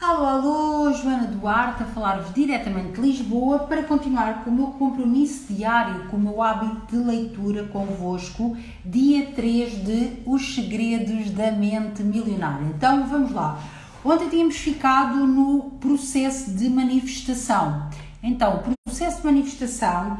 Alô, alô, Joana Duarte a falar-vos diretamente de Lisboa para continuar com o meu compromisso diário, com o meu hábito de leitura convosco, dia 3 de Os Segredos da Mente Milionária. Então, vamos lá. Ontem tínhamos ficado no processo de manifestação. Então, o processo de manifestação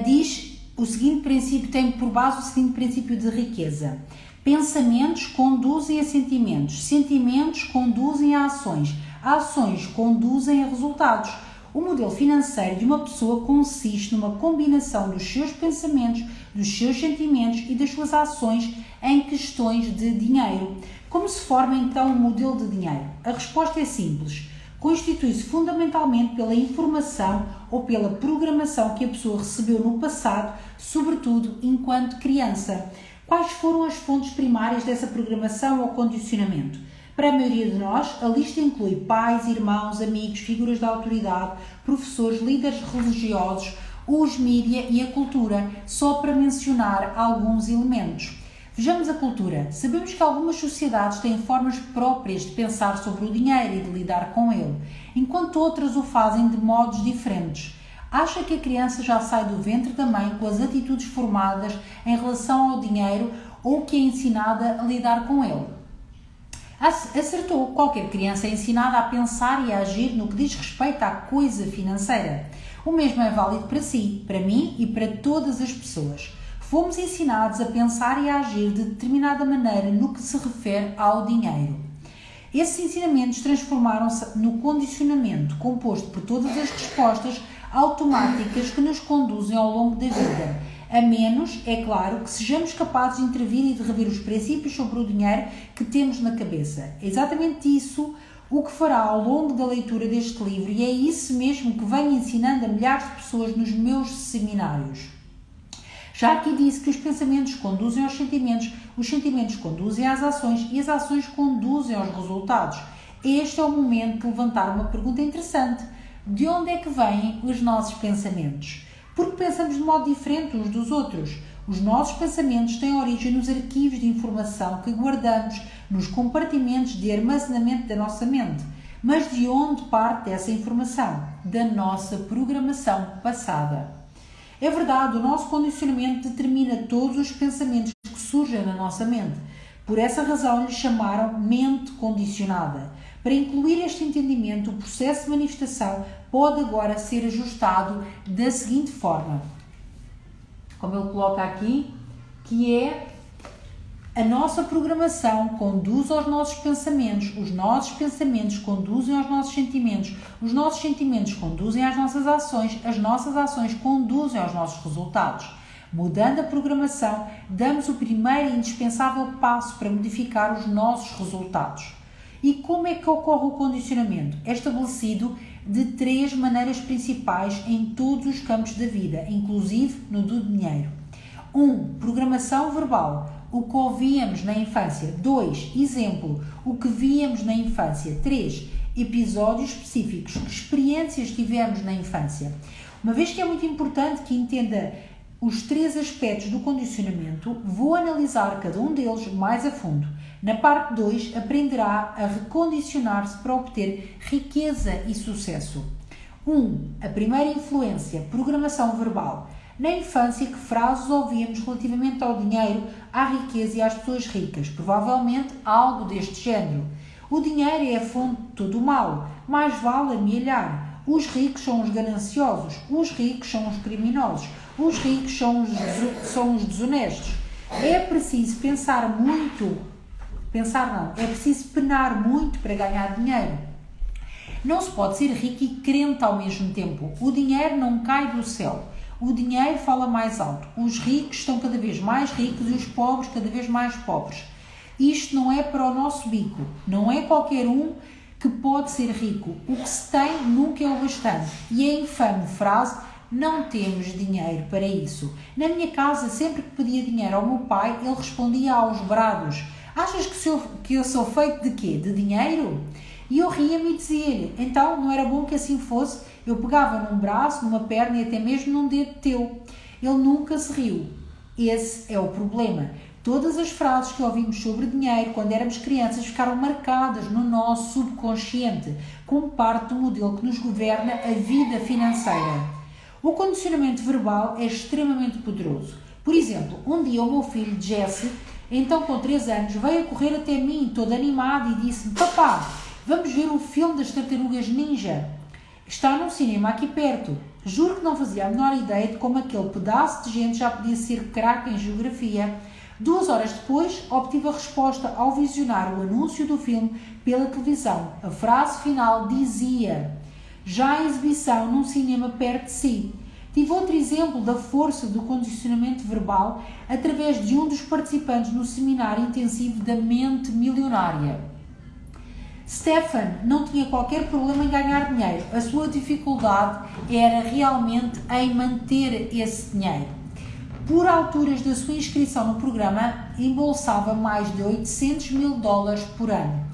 diz o seguinte princípio, tem por base o seguinte princípio de riqueza. Pensamentos conduzem a sentimentos, sentimentos conduzem a ações, ações conduzem a resultados. O modelo financeiro de uma pessoa consiste numa combinação dos seus pensamentos, dos seus sentimentos e das suas ações em questões de dinheiro. Como se forma então um modelo de dinheiro? A resposta é simples. Constitui-se fundamentalmente pela informação ou pela programação que a pessoa recebeu no passado, sobretudo enquanto criança. Quais foram as fontes primárias dessa programação ou condicionamento? Para a maioria de nós, a lista inclui pais, irmãos, amigos, figuras de autoridade, professores, líderes religiosos, os mídia e a cultura, só para mencionar alguns elementos. Vejamos a cultura. Sabemos que algumas sociedades têm formas próprias de pensar sobre o dinheiro e de lidar com ele, enquanto outras o fazem de modos diferentes. Acha que a criança já sai do ventre da mãe com as atitudes formadas em relação ao dinheiro ou que é ensinada a lidar com ele? Acertou, qualquer criança é ensinada a pensar e a agir no que diz respeito à coisa financeira. O mesmo é válido para si, para mim e para todas as pessoas. Fomos ensinados a pensar e a agir de determinada maneira no que se refere ao dinheiro. Esses ensinamentos transformaram-se no condicionamento, composto por todas as respostas automáticas que nos conduzem ao longo da vida, a menos, é claro, que sejamos capazes de intervir e de rever os princípios sobre o dinheiro que temos na cabeça. É exatamente isso o que fará ao longo da leitura deste livro e é isso mesmo que venho ensinando a milhares de pessoas nos meus seminários. Já aqui disse que os pensamentos conduzem aos sentimentos, os sentimentos conduzem às ações e as ações conduzem aos resultados. Este é o momento de levantar uma pergunta interessante. De onde é que vêm os nossos pensamentos? Porque pensamos de modo diferente uns dos outros. Os nossos pensamentos têm origem nos arquivos de informação que guardamos nos compartimentos de armazenamento da nossa mente. Mas de onde parte essa informação? Da nossa programação passada. É verdade, o nosso condicionamento determina todos os pensamentos que surgem na nossa mente. Por essa razão lhe chamaram mente condicionada. Para incluir este entendimento, o processo de manifestação pode agora ser ajustado da seguinte forma, como ele coloca aqui, que é a nossa programação conduz aos nossos pensamentos, os nossos pensamentos conduzem aos nossos sentimentos, os nossos sentimentos conduzem às nossas ações conduzem aos nossos resultados. Mudando a programação, damos o primeiro e indispensável passo para modificar os nossos resultados. E como é que ocorre o condicionamento? É estabelecido de 3 maneiras principais em todos os campos da vida, inclusive no do dinheiro. 1. Programação verbal, o que ouvíamos na infância. 2. Exemplo, o que víamos na infância. 3. Episódios específicos, que experiências tivemos na infância. Uma vez que é muito importante que entenda os 3 aspectos do condicionamento, vou analisar cada um deles mais a fundo. Na parte 2, aprenderá a recondicionar-se para obter riqueza e sucesso. 1. A primeira influência, programação verbal. Na infância, que frases ouvíamos relativamente ao dinheiro, à riqueza e às pessoas ricas? Provavelmente algo deste género. O dinheiro é a fonte de todo o mal, mais vale amealhar. Os ricos são os gananciosos, os ricos são os criminosos, os ricos são os desonestos. É preciso é preciso penar muito para ganhar dinheiro. Não se pode ser rico e crente ao mesmo tempo. O dinheiro não cai do céu. O dinheiro fala mais alto. Os ricos estão cada vez mais ricos e os pobres cada vez mais pobres. Isto não é para o nosso bico. Não é qualquer um que pode ser rico. O que se tem nunca é o bastante. E a infame frase, não temos dinheiro para isso. Na minha casa, sempre que pedia dinheiro ao meu pai, ele respondia aos brados: achas que eu sou feito de quê? De dinheiro? E eu ria-me e dizia-lhe: então não era bom que assim fosse? Eu pegava num braço, numa perna e até mesmo num dedo teu. Ele nunca se riu. Esse é o problema. Todas as frases que ouvimos sobre dinheiro quando éramos crianças ficaram marcadas no nosso subconsciente, como parte do modelo que nos governa a vida financeira. O condicionamento verbal é extremamente poderoso. Por exemplo, um dia o meu filho Jesse, então com 3 anos, veio a correr até mim, todo animado, e disse-me: Papá, vamos ver o filme das Tartarugas Ninja. Está num cinema aqui perto. Juro que não fazia a menor ideia de como aquele pedaço de gente já podia ser craque em geografia. 2 horas depois, obtive a resposta ao visionar o anúncio do filme pela televisão. A frase final dizia: já em exibição num cinema perto de si. Tive outro exemplo da força do condicionamento verbal através de um dos participantes no seminário intensivo da mente milionária. Stefan não tinha qualquer problema em ganhar dinheiro. A sua dificuldade era realmente em manter esse dinheiro. Por alturas da sua inscrição no programa, embolsava mais de $800.000 por ano.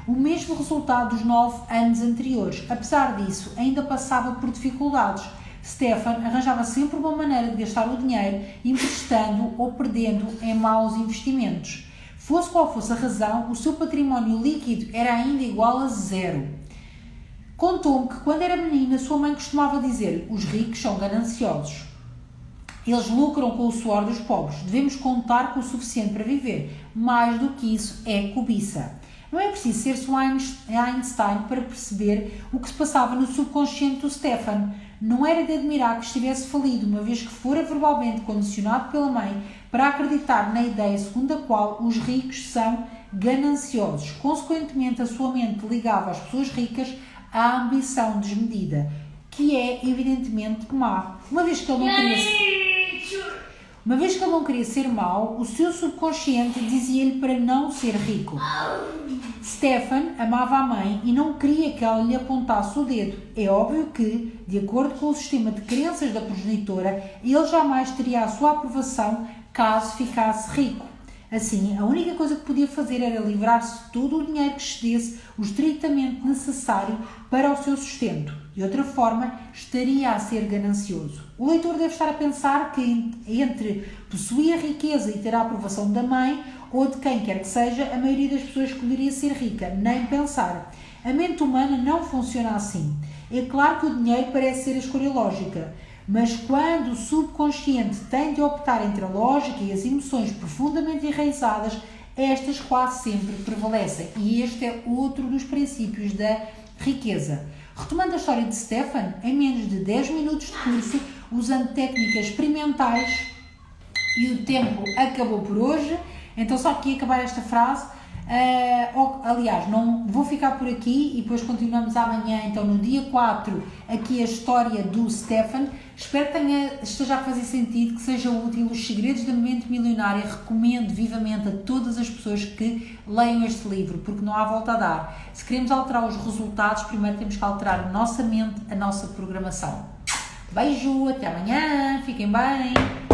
O mesmo resultado dos 9 anos anteriores. Apesar disso, ainda passava por dificuldades. Stefan arranjava sempre uma maneira de gastar o dinheiro, emprestando ou perdendo em maus investimentos. Fosse qual fosse a razão, o seu património líquido era ainda igual a 0. Contou-me que quando era menina, sua mãe costumava dizer: os ricos são gananciosos. Eles lucram com o suor dos pobres. Devemos contar com o suficiente para viver. Mais do que isso é cobiça. Não é preciso ser-se um Einstein para perceber o que se passava no subconsciente do Stefan. Não era de admirar que estivesse falido, uma vez que fora verbalmente condicionado pela mãe para acreditar na ideia segundo a qual os ricos são gananciosos. Consequentemente, a sua mente ligava as pessoas ricas à ambição desmedida, que é evidentemente má. Uma vez que ele não queria ser mau, o seu subconsciente dizia-lhe para não ser rico. Stefan amava a mãe e não queria que ela lhe apontasse o dedo. É óbvio que, de acordo com o sistema de crenças da progenitora, ele jamais teria a sua aprovação caso ficasse rico. Assim, a única coisa que podia fazer era livrar-se de todo o dinheiro que excedesse o estritamente necessário para o seu sustento. De outra forma, estaria a ser ganancioso. O leitor deve estar a pensar que entre possuir a riqueza e ter a aprovação da mãe ou de quem quer que seja, a maioria das pessoas escolheria ser rica, nem pensar. A mente humana não funciona assim. É claro que o dinheiro parece ser a escolha lógica, mas quando o subconsciente tem de optar entre a lógica e as emoções profundamente enraizadas, estas quase sempre prevalecem. E este é outro dos princípios da riqueza. Retomando a história de Stefan, em menos de 10 minutos de curso, usando técnicas experimentais, e o tempo acabou por hoje, então só aqui acabar esta frase. Aliás, não vou ficar por aqui e depois continuamos amanhã, então no dia 4, aqui a história do Stefan. Espero que esteja a fazer sentido, que seja útil. Os Segredos da Mente Milionária recomendo vivamente a todas as pessoas que leiam este livro, porque não há volta a dar. Se queremos alterar os resultados, primeiro temos que alterar a nossa mente, a nossa programação. Beijo, até amanhã, fiquem bem!